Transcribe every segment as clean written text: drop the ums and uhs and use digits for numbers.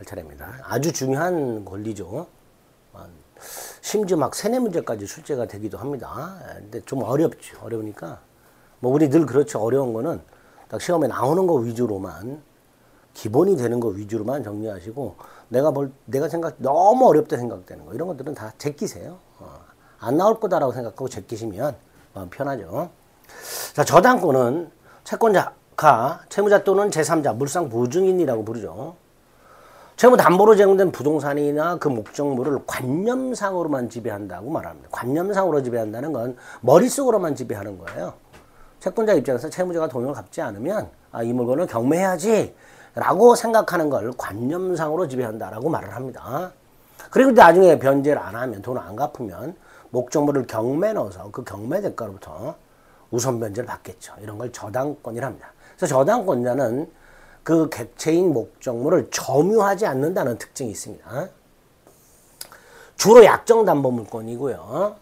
할 차례입니다. 아주 중요한 권리죠. 심지어 막 세뇌 문제까지 출제가 되기도 합니다. 근데 좀 어렵죠. 어려우니까 뭐 우리 늘 그렇죠. 어려운 거는 딱 시험에 나오는 거 위주로만, 기본이 되는 거 위주로만 정리하시고, 내가 생각 너무 어렵다 생각되는 거, 이런 것들은 다 제끼세요. 안 나올 거다라고 생각하고 제끼시면 마음 편하죠. 자, 저당권은 채권자가 채무자 또는 제3자, 물상 보증인이라고 부르죠. 채무 담보로 제공된 부동산이나 그 목적물을 관념상으로만 지배한다고 말합니다. 관념상으로 지배한다는 건 머릿속으로만 지배하는 거예요. 채권자 입장에서 채무자가 돈을 갚지 않으면 이 물건을 경매해야지 라고 생각하는 걸 관념상으로 지배한다라고 말을 합니다. 그리고 나중에 변제를 안 하면, 돈을 안 갚으면 목적물을 경매에 넣어서 그 경매 대가로부터 우선 변제를 받겠죠. 이런 걸 저당권이랍니다. 그래서 저당권자는 그 객체인 목적물을 점유하지 않는다는 특징이 있습니다. 주로 약정담보물권이고요.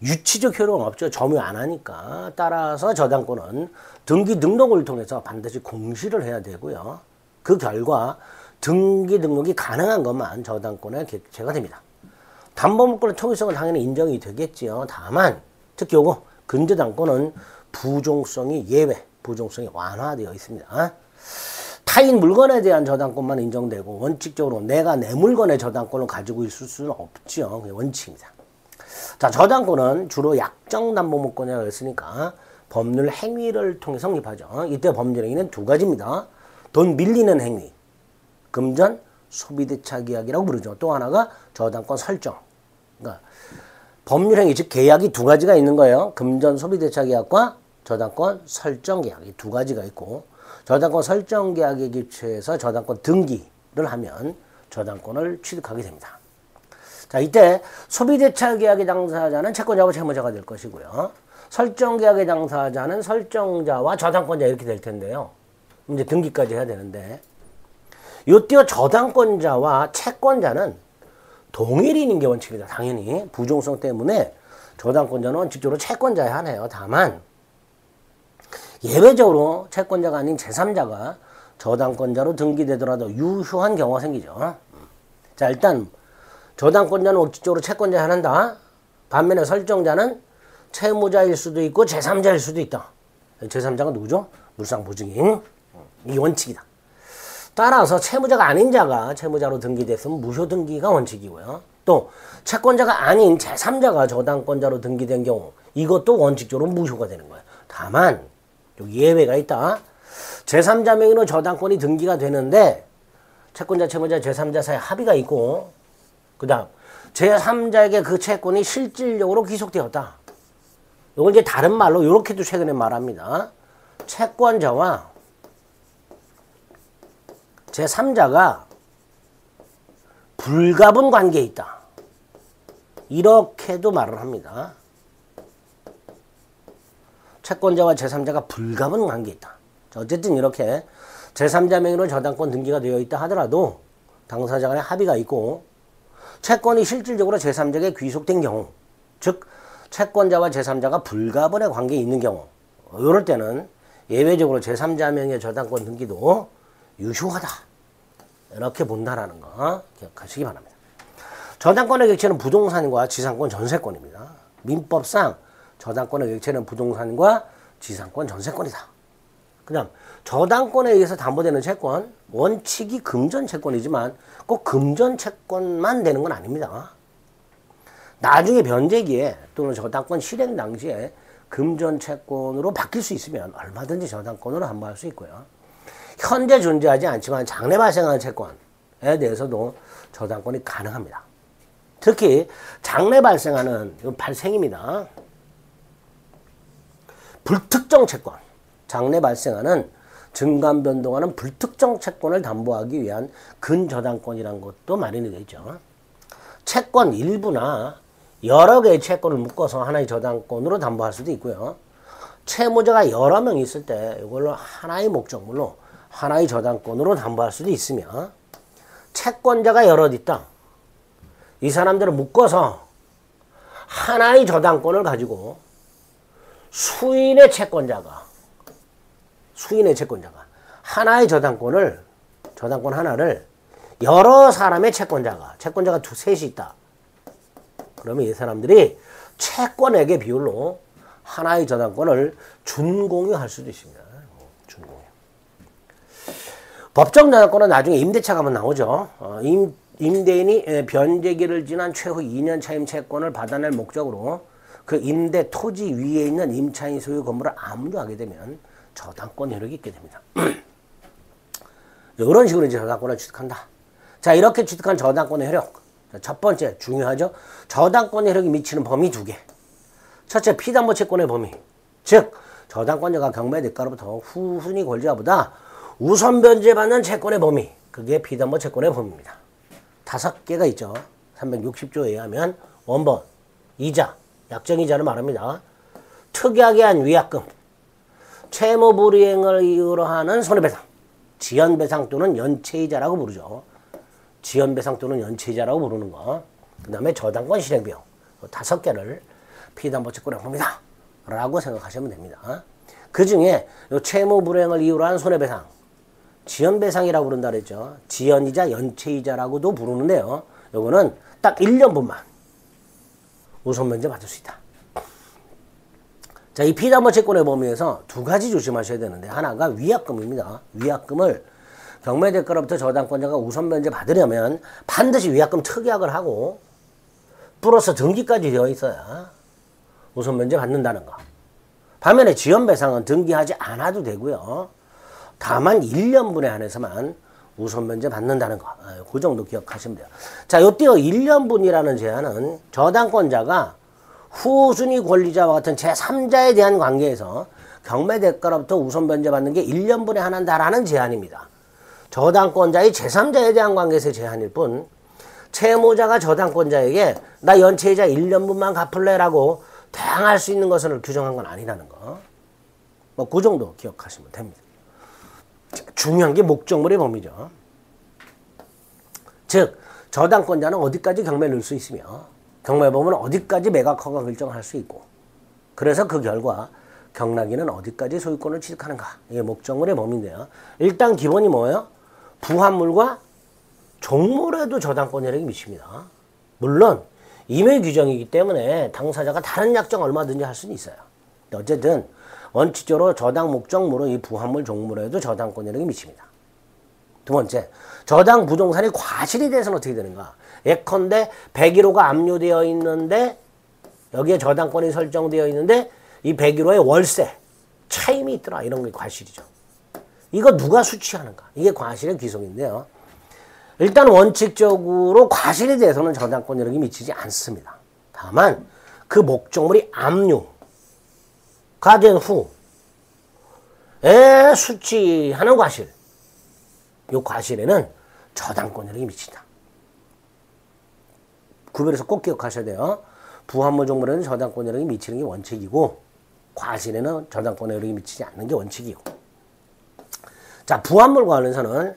유치적 효력은 없죠. 점유 안 하니까. 따라서 저당권은 등기 등록을 통해서 반드시 공시를 해야 되고요. 그 결과 등기 등록이 가능한 것만 저당권의 객체가 됩니다. 담보물권의 통일성은 당연히 인정이 되겠지요. 다만 특히 요거 근저당권은 부종성이 예외, 부종성이 완화되어 있습니다. 타인 물건에 대한 저당권만 인정되고 원칙적으로 내가 내 물건의 저당권을 가지고 있을 수는 없죠. 그게 원칙입니다. 자, 저당권은 주로 약정담보물권이라고 했으니까 법률 행위를 통해 성립하죠. 이때 법률 행위는 두 가지입니다. 돈 밀리는 행위, 금전 소비대차 계약이라고 부르죠. 또 하나가 저당권 설정. 그러니까 법률 행위, 즉 계약이 두 가지가 있는 거예요. 금전 소비대차 계약과 저당권 설정 계약, 이 두 가지가 있고, 저당권 설정 계약에 기초해서 저당권 등기를 하면 저당권을 취득하게 됩니다. 자, 이때 소비대차 계약의 당사자는 채권자와 채무자가 될 것이고요. 설정 계약의 당사자는 설정자와 저당권자 이렇게 될 텐데요. 이제 등기까지 해야 되는데, 이때 저당권자와 채권자는 동일인인 게 원칙입니다. 당연히 부종성 때문에 저당권자는 원칙적으로 채권자에 한해요. 다만 예외적으로 채권자가 아닌 제3자가 저당권자로 등기되더라도 유효한 경우가 생기죠. 자, 일단 저당권자는 원칙적으로 채권자에 한한다. 반면에 설정자는 채무자일 수도 있고 제3자일 수도 있다. 제3자가 누구죠? 물상보증인. 이게 원칙이다. 따라서 채무자가 아닌 자가 채무자로 등기됐으면 무효등기가 원칙이고요. 또 채권자가 아닌 제3자가 저당권자로 등기된 경우, 이것도 원칙적으로 무효가 되는 거예요. 다만 여기 예외가 있다. 제3자 명의로 저당권이 등기가 되는데 채권자, 채무자, 제3자 사이 합의가 있고, 그 다음 제3자에게 그 채권이 실질적으로 귀속되었다. 이걸 이제 다른 말로 이렇게도 최근에 말합니다. 채권자와 제3자가 불가분 관계에 있다. 이렇게도 말을 합니다. 채권자와 제3자가 불가분 관계에 있다. 자, 어쨌든 이렇게 제3자 명의로 저당권 등기가 되어 있다 하더라도 당사자 간에 합의가 있고 채권이 실질적으로 제3자에게 귀속된 경우, 즉 채권자와 제3자가 불가분의 관계에 있는 경우, 이럴 때는 예외적으로 제3자 명의의 저당권 등기도 유효하다. 이렇게 본다라는 거 기억하시기 바랍니다. 저당권의 객체는 부동산과 지상권 전세권입니다. 민법상 저당권의 객체는 부동산과 지상권 전세권이다. 그 다음 저당권에 의해서 담보되는 채권, 원칙이 금전채권이지만 꼭 금전채권만 되는 건 아닙니다. 나중에 변제기에 또는 저당권 실행 당시에 금전채권으로 바뀔 수 있으면 얼마든지 저당권으로 담보할 수 있고요. 현재 존재하지 않지만 장래 발생하는 채권에 대해서도 저당권이 가능합니다. 특히 장래 발생하는, 이건 발생입니다. 불특정 채권, 장래 발생하는 증감 변동하는 불특정 채권을 담보하기 위한 근저당권이라는 것도 마련이 되어 있죠. 채권 일부나 여러 개의 채권을 묶어서 하나의 저당권으로 담보할 수도 있고요. 채무자가 여러 명 있을 때 이걸로 하나의 목적물로 하나의 저당권으로 담보할 수도 있으며, 채권자가 여럿 있다. 이 사람들을 묶어서 하나의 저당권을 가지고 수인의 채권자가 하나의 저당권 하나를 여러 사람의 채권자가 셋이 있다. 그러면 이 사람들이 채권액의 비율로 하나의 저당권을 준공유할 수도 있습니다. 준공유. 법정 저당권은 나중에 임대차 가면 나오죠. 임대인이 변제기를 지난 최후 2년 차임 채권을 받아낼 목적으로 그 임대 토지 위에 있는 임차인 소유 건물을 압류하게 되면 저당권 효력이 있게 됩니다. 이런 식으로 이제 저당권을 취득한다. 자, 이렇게 취득한 저당권의 효력. 첫 번째, 중요하죠. 저당권의 효력이 미치는 범위 두 개. 첫째, 피담보 채권의 범위. 즉, 저당권자가 경매 대가로부터 후순위 권리자보다 우선 변제받는 채권의 범위. 그게 피담보 채권의 범위입니다. 5개가 있죠. 360조에 의하면 원본, 이자, 약정이자를 말합니다. 특약에 한 위약금, 채무 불이행을 이유로 하는 손해배상, 지연배상 또는 연체이자라고 부르죠. 지연배상 또는 연체이자라고 부르는 거. 그 다음에 저당권 실행비용. 5개를 피담보 채권의 범위다 라고 생각하시면 됩니다. 그 중에 채무 불이행을 이유로 한 손해배상, 지연배상이라고 부른다 그랬죠. 지연이자, 연체이자라고도 부르는데요. 요거는 딱 1년분만 우선 면제 받을 수 있다. 자, 이 피담보 채권의 범위에서 두 가지 조심하셔야 되는데, 하나가 위약금입니다. 위약금을 경매 대가로부터 저당권자가 우선 면제 받으려면 반드시 위약금 특약을 하고 플러스 등기까지 되어 있어야 우선 면제 받는다는 거. 반면에 지연배상은 등기하지 않아도 되고요. 다만 1년분에 한해서만 우선 면제 받는다는 거. 그 정도 기억하시면 돼요. 자, 요때 1년분이라는 제한은 저당권자가 후순위 권리자와 같은 제3자에 대한 관계에서 경매 대가로부터 우선 면제 받는 게 1년분에 한한다라는 제한입니다. 저당권자의 제3자에 대한 관계에서의 제한일 뿐, 채무자가 저당권자에게 나 연체이자 1년분만 갚을래라고 대항할 수 있는 것을 규정한 건 아니라는 거. 뭐 그 정도 기억하시면 됩니다. 중요한 게 목적물의 범위죠. 즉, 저당권자는 어디까지 경매를 넣을 수 있으며 경매법원은 어디까지 매각 허가 결정할 수 있고, 그래서 그 결과 경락인은 어디까지 소유권을 취득하는가. 이게 목적물의 범위인데요. 일단 기본이 뭐예요? 부합물과 종물에도 저당권 효력이 미칩니다. 물론 임의 규정이기 때문에 당사자가 다른 약정 얼마든지 할 수는 있어요. 어쨌든 원칙적으로 저당 목적물은 이 부합물 종물에도 저당권 효력이 미칩니다. 두 번째, 저당 부동산이 과실이 돼서는 어떻게 되는가? 예컨대 101호가 압류되어 있는데 여기에 저당권이 설정되어 있는데 이 101호에 월세, 차임이 있더라. 이런 게 과실이죠. 이거 누가 수취하는가? 이게 과실의 귀속인데요. 일단 원칙적으로 과실에 대해서는 저당권 효력이 미치지 않습니다. 다만 그 목적물이 압류가 된 후에 수취하는 과실, 이 과실에는 저당권 효력이 미친다. 구별해서 꼭 기억하셔야 돼요. 부합물 종물에는 저당권 효력이 미치는 게 원칙이고, 과실에는 저당권 효력이 미치지 않는 게 원칙이고. 자, 부합물 관련해서는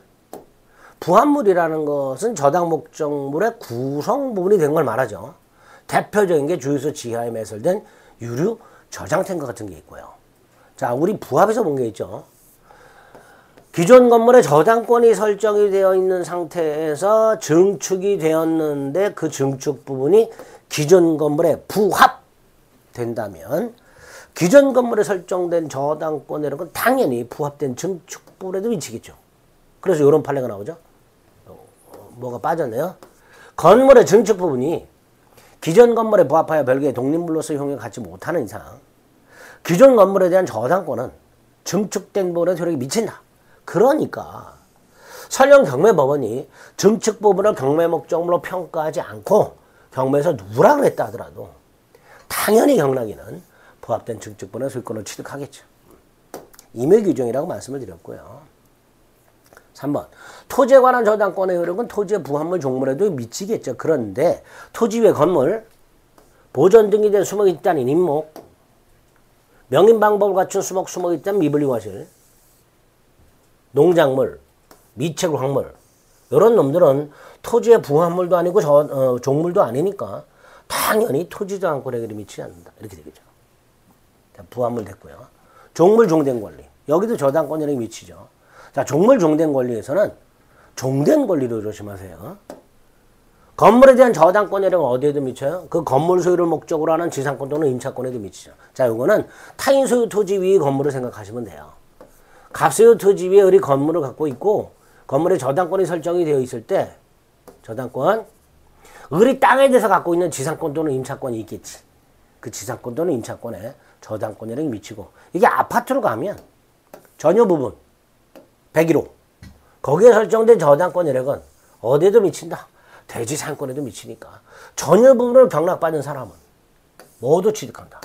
부합물이라는 것은 저당 목적물의 구성 부분이 된 걸 말하죠. 대표적인 게 주유소 지하에 매설된 유류 저장 탱크 같은 게 있고요. 자, 우리 부합에서 본 게 있죠. 기존 건물에 저당권이 설정이 되어 있는 상태에서 증축이 되었는데 그 증축 부분이 기존 건물에 부합된다면 기존 건물에 설정된 저당권이라는 건 당연히 부합된 증축 부분에도 미치겠죠. 그래서 이런 판례가 나오죠. 뭐가 빠졌네요. 건물의 증축 부분이 기존 건물에 부합하여 별개의 독립물로서 효용을 갖지 못하는 이상 기존 건물에 대한 저당권은 증축된 부분에 효력이 미친다. 그러니까 설령 경매법원이 증축 부분을 경매 목적물로 평가하지 않고 경매에서 누락을 했다 하더라도 당연히 경락인은 부합된 증축 부분의 소유권을 취득하겠죠. 임의 규정이라고 말씀을 드렸고요. 3번, 토지에 관한 저당권의 효력은 토지의 부합물 종물에도 미치겠죠. 그런데 토지 외 건물, 보전 등기된 수목이 있다는 임목, 명인 방법을 갖춘 수목이 있다는 미분리 과실, 농작물, 미채굴 황물, 이런 놈들은 토지의 부합물도 아니고 종물도 아니니까 당연히 토지 저당권의 효력이 미치지 않는다. 이렇게 되겠죠. 자, 부합물 됐고요. 종물 종된 권리, 여기도 저당권 효력이 미치죠. 자, 종물 종된 권리에서는 종된 권리로 조심하세요. 건물에 대한 저당권이라는 어디에도 미쳐요? 그 건물 소유를 목적으로 하는 지상권 또는 임차권에도 미치죠. 자, 요거는 타인 소유 토지 위의 건물을 생각하시면 돼요. 갑소유 토지 위에 우리 건물을 갖고 있고 건물에 저당권이 설정이 되어 있을 때 저당권, 우리 땅에 대해서 갖고 있는 지상권 또는 임차권이 있겠지. 그 지상권 또는 임차권에 저당권이라는 게 미치고, 이게 아파트로 가면 전유 부분 101호 거기에 설정된 저당권이라건 어디에도 미친다. 대지 상권에도 미치니까 전유 부분을 경락받은 사람은 모두 취득한다.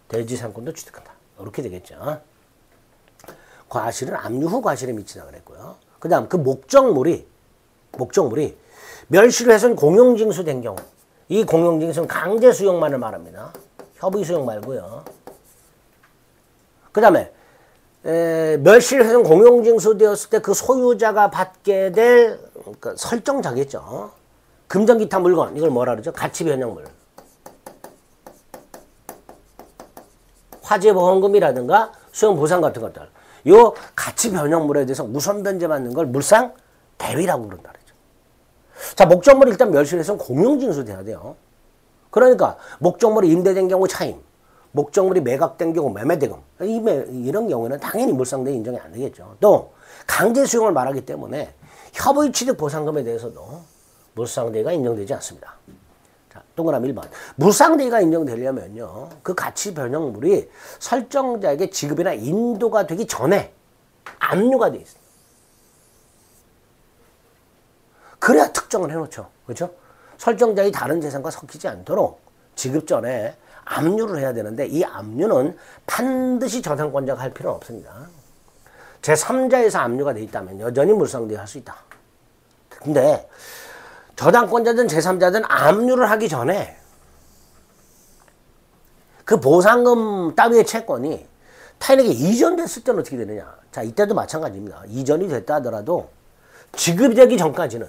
대지 상권도 취득한다. 이렇게 되겠죠. 과실은 압류 후 과실에 미치다 그랬고요. 그 다음 그 목적물이 멸실훼손 공용징수된 경우, 이 공용징수는 강제 수용만을 말합니다. 협의 수용 말고요. 그 다음에 멸실훼손 공용징수되었을 때 그 소유자가 받게 될 그러니까 설정자겠죠. 금전기타 물건, 이걸 뭐라 그러죠? 가치변형물. 화재보험금이라든가 수용보상 같은 것들. 요 가치변형물에 대해서 우선 변제받는 걸 물상 대위라고 그런다 그러죠. 자, 목적물이 일단 멸실훼손 공용징수돼야 돼요. 그러니까 목적물이 임대된 경우 차임, 목적물이 매각된 경우 매매대금, 이런 경우에는 당연히 물상대위 인정이 안 되겠죠. 또 강제 수용을 말하기 때문에 협의 취득 보상금에 대해서도 물상대위가 인정되지 않습니다. 자, 동그라미 1번. 물상대위가 인정되려면요, 그 가치 변형물이 설정자에게 지급이나 인도가 되기 전에 압류가 돼 있습니다. 그래야 특정을 해놓죠. 그렇죠? 설정자의 다른 재산과 섞이지 않도록 지급 전에 압류를 해야 되는데, 이 압류는 반드시 저당권자가 할 필요는 없습니다. 제3자에서 압류가 돼 있다면 여전히 물상대위 할 수 있다. 근데 저당권자든 제3자든 압류를 하기 전에 그 보상금 따위의 채권이 타인에게 이전됐을 때는 어떻게 되느냐. 자, 이때도 마찬가지입니다. 이전이 됐다 하더라도 지급이 되기 전까지는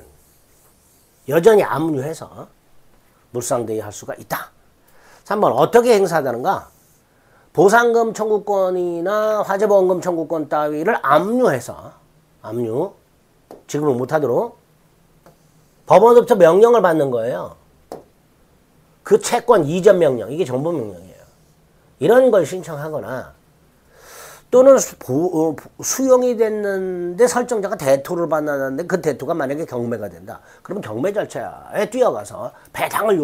여전히 압류해서 물상대위 할 수가 있다. 3번 어떻게 행사하다는가? 보상금 청구권이나 화재보험금 청구권 따위를 압류해서 지급을 못하도록 법원으로부터 명령을 받는 거예요. 그 채권 이전 명령, 이게 정보 명령이에요. 이런 걸 신청하거나 또는 수용이 됐는데 설정자가 대토를 받았는데 그 대토가 만약에 경매가 된다. 그러면 경매 절차에 뛰어가서 배당을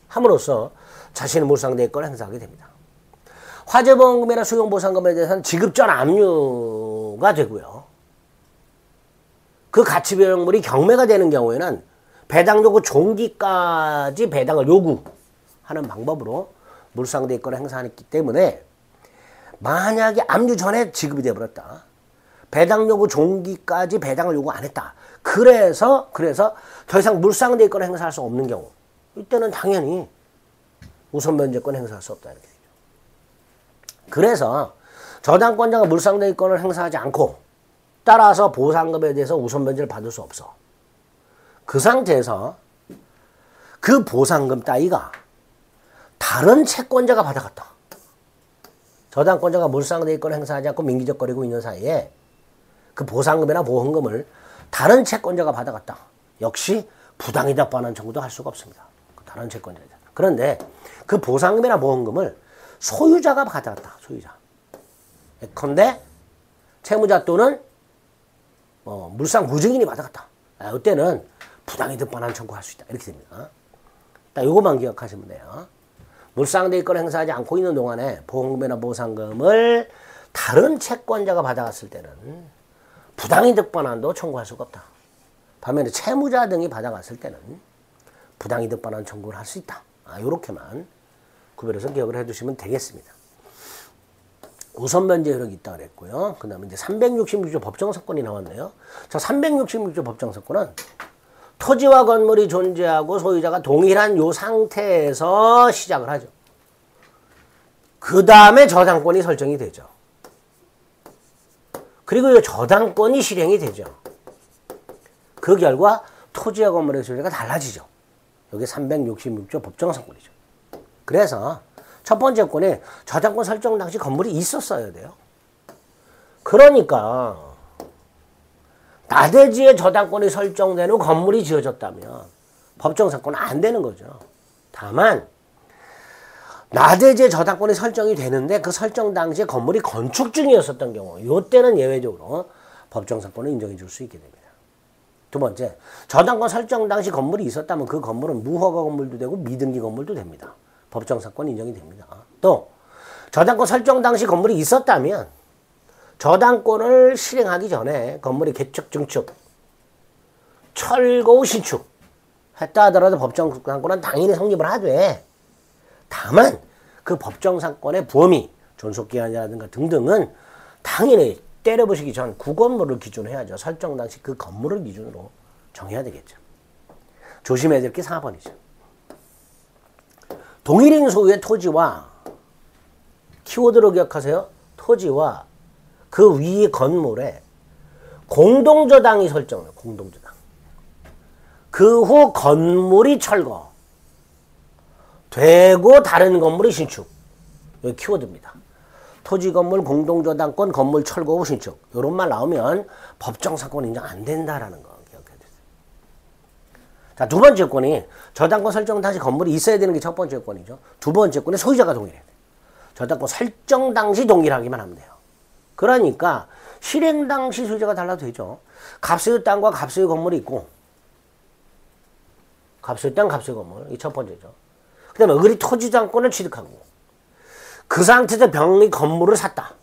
요구함으로써 자신의 물상대위권을 행사하게 됩니다. 화재보험금이나 수용보상금에 대해서는 지급 전 압류가 되고요. 그 가치변형물이 경매가 되는 경우에는 배당 요구 종기까지 배당을 요구하는 방법으로 물상대위권을 행사했기 때문에, 만약에 압류 전에 지급이 되어버렸다. 배당 요구 종기까지 배당을 요구 안 했다. 그래서 더 이상 물상대위권을 행사할 수 없는 경우, 이때는 당연히 우선변제권 행사할 수 없다. 이렇게 되죠. 그래서 저당권자가 물상대위권을 행사하지 않고 따라서 보상금에 대해서 우선변제를 받을 수 없어. 그 상태에서 그 보상금 따위가 다른 채권자가 받아갔다. 저당권자가 물상대위권을 행사하지 않고 민기적거리고 있는 사이에 그 보상금이나 보험금을 다른 채권자가 받아갔다. 역시 부당이다 반환 청구도 할 수가 없습니다. 다른 채권자이다. 그런데 그 보상금이나 보험금을 소유자가 받아갔다. 소유자. 예컨대 채무자 또는 물상 무증인이 받아갔다. 이때는 부당이득 반환 청구할 수 있다. 이렇게 됩니다. 딱 요것만 기억하시면 돼요. 물상대위권 행사하지 않고 있는 동안에 보험금이나 보상금을 다른 채권자가 받아갔을 때는 부당이득 반환도 청구할 수가 없다. 반면에 채무자 등이 받아갔을 때는 부당이득 반환 청구를 할 수 있다. 요렇게만 구별해서 기억을 해두시면 되겠습니다. 우선변제 효력이 있다 그랬고요. 그 다음에 이제 366조 법정사건이 나왔네요. 자, 366조 법정사건은 토지와 건물이 존재하고 소유자가 동일한 요 상태에서 시작을 하죠. 그 다음에 저당권이 설정이 되죠. 그리고 이 저당권이 실행이 되죠. 그 결과 토지와 건물의 소유자가 달라지죠. 여기 366조 법정사건이죠. 그래서 첫 번째 건에 저당권 설정 당시 건물이 있었어야 돼요. 그러니까 나대지에 저당권이 설정된 후 건물이 지어졌다면 법정상권은 안 되는 거죠. 다만 나대지에 저당권이 설정이 되는데 그 설정 당시에 건물이 건축 중이었었던 경우, 이때는 예외적으로 법정상권을 인정해 줄 수 있게 됩니다. 두 번째, 저당권 설정 당시 건물이 있었다면 그 건물은 무허가 건물도 되고 미등기 건물도 됩니다. 법정상권 인정이 됩니다. 또 저당권 설정 당시 건물이 있었다면 저당권을 실행하기 전에 건물의 개축, 증축, 철거 후 신축 했다 하더라도 법정상권은 당연히 성립을 하되, 다만 그 법정상권의 부험이 존속기한이라든가 등등은 당연히 때려부시기 전 구건물을 기준으로 해야죠. 설정 당시 그 건물을 기준으로 정해야 되겠죠. 조심해야 될 게 4번이죠. 동일인 소유의 토지와, 키워드로 기억하세요. 토지와 그 위의 건물에 공동저당이 설정해요. 공동저당. 그 후 건물이 철거 되고 다른 건물이 신축. 여기 키워드입니다. 토지 건물 공동저당권 건물 철거 후 신축. 이런 말 나오면 법정상권 인정 안 된다라는 거 기억해야 돼요. 자, 두 번째 요건이 저당권 설정 당시 건물이 있어야 되는 게 첫 번째 요건이죠. 두 번째 요건은 소유자가 동일해야 돼요. 저당권 설정 당시 동일하기만 하면 돼요. 그러니까 실행 당시 소유자가 달라도 되죠. 갑소유 땅과 갑소유 건물이 있고, 갑소유 땅, 갑소유 건물, 이 첫 번째죠. 그 다음에 을이 토지장권을 취득하고 그 상태에서 병이 건물을 샀다.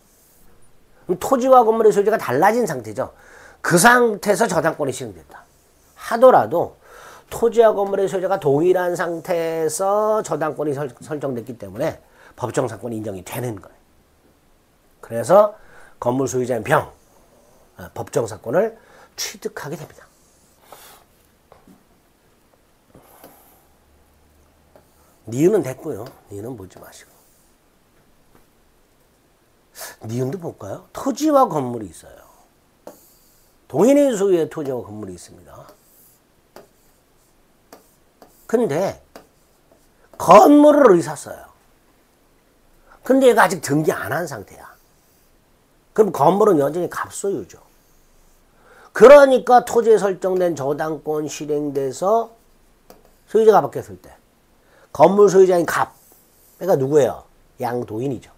그럼 토지와 건물의 소유자가 달라진 상태죠. 그 상태에서 저당권이 시행됐다 하더라도 토지와 건물의 소유자가 동일한 상태에서 저당권이 설정됐기 때문에 법정상권이 인정이 되는 거예요. 그래서 건물 소유자인 병, 법정상권을 취득하게 됩니다. 니은은 됐고요. 니은은 보지 마시고. 니은도 볼까요? 토지와 건물이 있어요. 동일인 소유의 토지와 건물이 있습니다. 근데 건물을 샀어요. 근데 얘가 아직 등기 안 한 상태야. 그럼 건물은 여전히 갑소유죠. 그러니까 토지에 설정된 저당권 실행돼서 소유자가 바뀌었을 때 건물 소유자인 갑, 그러니까 누구예요? 양도인이죠.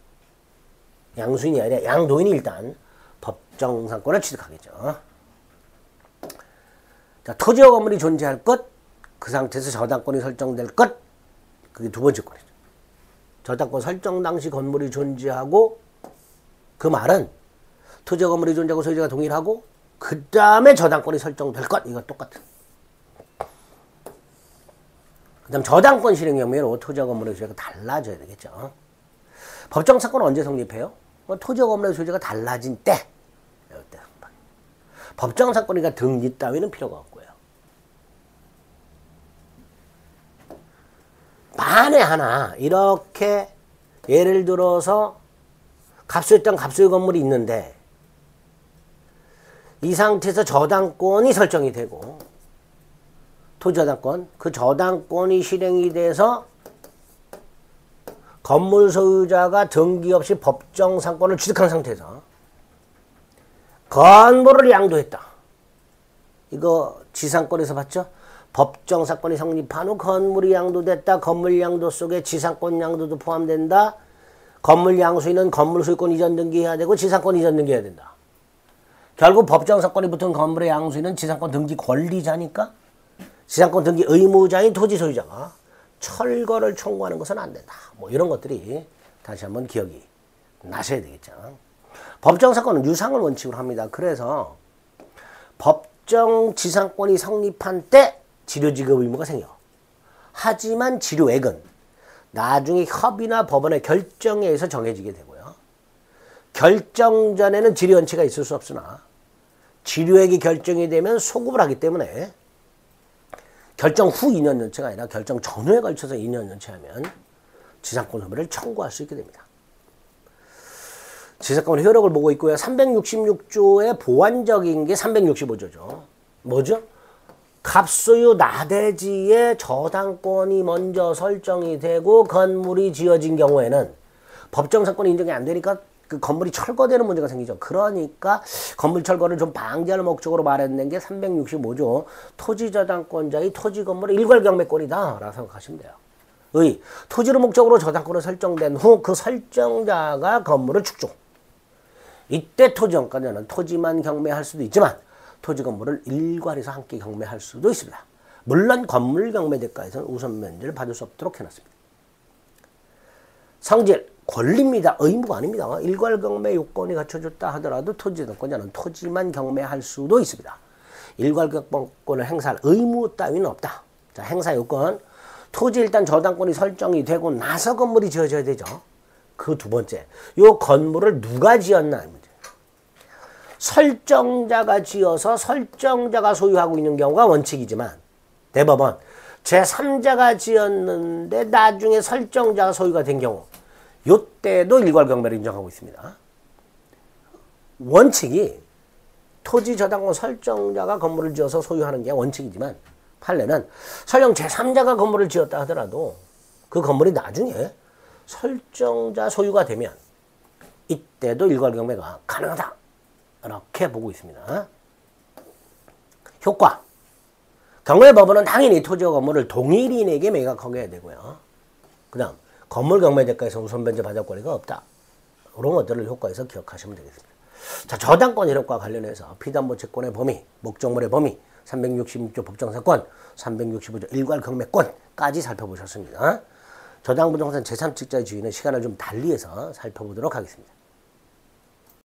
양수인이 아니라 양도인이 일단 법정상권을 취득하겠죠. 자, 토지와 건물이 존재할 것, 그 상태에서 저당권이 설정될 것, 그게 두 번째 권이죠. 저당권 설정 당시 건물이 존재하고, 그 말은 토지와 건물이 존재하고 소유자가 동일하고 그 다음에 저당권이 설정될 것, 이거 똑같은. 그 다음 저당권 실행 경우에는 토지와 건물의 소유자가 달라져야 되겠죠. 법정상권은 언제 성립해요? 토지와 건물의 소유자가 달라진 때. 이때. 법정상권이니까 등기 따위는 필요가 없고요. 만에 하나 이렇게 예를 들어서 갑소유 땅 갑소유 건물이 있는데 이 상태에서 저당권이 설정이 되고 토지저당권, 그 저당권이 실행이 돼서 건물 소유자가 등기 없이 법정상권을 취득한 상태에서 건물을 양도했다. 이거 지상권에서 봤죠? 법정사건이 성립한 후 건물이 양도됐다. 건물 양도 속에 지상권 양도도 포함된다. 건물 양수인은 건물 소유권 이전 등기해야 되고 지상권 이전 등기해야 된다. 결국 법정사건이 붙은 건물의 양수인은 지상권 등기 권리자니까 지상권 등기 의무자인 토지 소유자가 철거를 청구하는 것은 안 된다. 뭐 이런 것들이 다시 한번 기억이 나셔야 되겠죠. 법정사건은 유상을 원칙으로 합니다. 그래서 법정 지상권이 성립한 때 지료지급 의무가 생겨. 하지만 지료액은 나중에 협의나 법원의 결정에 의해서 정해지게 되고요. 결정 전에는 지료연체가 있을 수 없으나 지료액이 결정이 되면 소급을 하기 때문에 결정 후 2년 연체가 아니라 결정 전후에 걸쳐서 2년 연체하면 지상권 소멸을 청구할 수 있게 됩니다. 지상권 효력을 보고 있고요. 366조의 보완적인 게 365조죠. 뭐죠? 갑소유 나대지의 저당권이 먼저 설정이 되고 건물이 지어진 경우에는 법정상권이 인정이 안 되니까 그 건물이 철거되는 문제가 생기죠. 그러니까 건물 철거를 좀 방지할 목적으로 마련된 게 365조 토지저당권자의 토지 건물의 일괄경매권이다 라고 생각하시면 돼요. 의 토지를 목적으로 저당권을 설정된 후 그 설정자가 건물을 축조. 이때 토지정가자는 토지만 경매할 수도 있지만 토지 건물을 일괄해서 함께 경매할 수도 있습니다. 물론 건물 경매 대가에서는 우선 면제를 받을 수 없도록 해놨습니다. 성질, 권리입니다. 의무가 아닙니다. 일괄 경매 요건이 갖춰졌다 하더라도 토지정권자는 토지만 경매할 수도 있습니다. 일괄 경매권을 행사할 의무 따위는 없다. 자, 행사 요건. 토지 일단 저당권이 설정이 되고 나서 건물이 지어져야 되죠. 그 두 번째, 요 건물을 누가 지었나 문제. 설정자가 지어서 설정자가 소유하고 있는 경우가 원칙이지만 대법원 제3자가 지었는데 나중에 설정자가 소유가 된 경우 요때도 일괄경매를 인정하고 있습니다. 원칙이 토지 저당권 설정자가 건물을 지어서 소유하는 게 원칙이지만 판례는 설령 제3자가 건물을 지었다 하더라도 그 건물이 나중에 설정자 소유가 되면 이때도 일괄경매가 가능하다 이렇게 보고 있습니다. 효과. 경매법원은 당연히 토지와 건물을 동일인에게 매각하게 해야 되고요. 그 다음 건물 경매 대가에서 우선 변제 받을 권리가 없다. 이런 것들을 효과에서 기억하시면 되겠습니다. 자, 저당권 이력과 관련해서 피담보 채권의 범위, 목적물의 범위, 366조 법정사건, 365조 일괄경매권까지 살펴보셨습니다. 저당부동산 제3측자의 주의는 시간을 좀 달리해서 살펴보도록 하겠습니다.